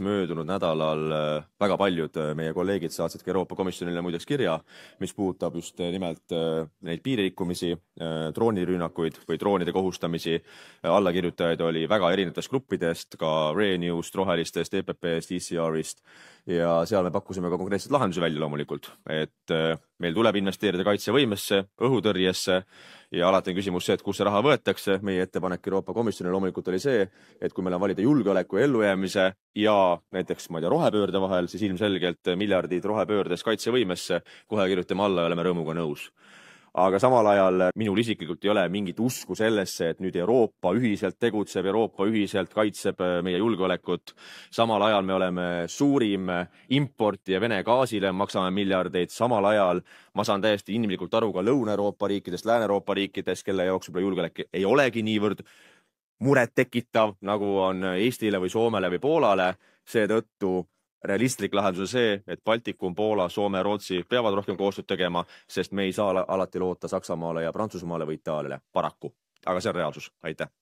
Möödunud nädalal väga paljud meie kolleegid saatsid ka Euroopa Komisjonile muideks kirja, mis puudutab just nimelt neid piiririkkumisi, droonirünnakuid või droonide kohustamisi. Allakirjutajaid oli väga erinevatest gruppidest, ka Renewst, Rohelistest, EPP-st, ECR-ist ja seal me pakkusime ka konkreetseid lahendusi välja loomulikult, et meil tuleb investeerida kaitsevõimesse, õhutõrjesse ja alati on küsimus see, et kus see raha võetakse. Meie ettepanek Euroopa Komisjonile loomulikult oli see, et kui meil on valida julgeoleku ja ellujäämise ja näiteks, ma ei tea, rohepöörde vahel, siis ilmselgelt miljardid rohepöördes kaitsevõimesse, kohe kirjutame alla ja oleme rõõmuga nõus. Aga samal ajal minul isiklikult ei ole mingit usku sellesse, et nüüd Euroopa ühiselt tegutseb, Euroopa ühiselt kaitseb meie julgeolekut. Samal ajal me oleme suurim importija Vene gaasile, maksame miljardeid. Samal ajal ma saan täiesti inimlikult aru ka Lõuna-Euroopa riikidest, Lääne-Euroopa riikidest, kelle jaoks võib-olla julgeolek ei olegi niivõrd muret tekitav, nagu on Eestile või Soomele või Poolale. Seetõttu realistlik lahendus on see, et Baltikum, Poola, Soome, Rootsi peavad rohkem koostööd tegema, sest me ei saa alati loota Saksamaale ja Prantsusmaale või Itaaliale, paraku. Aga see on reaalsus. Aitäh!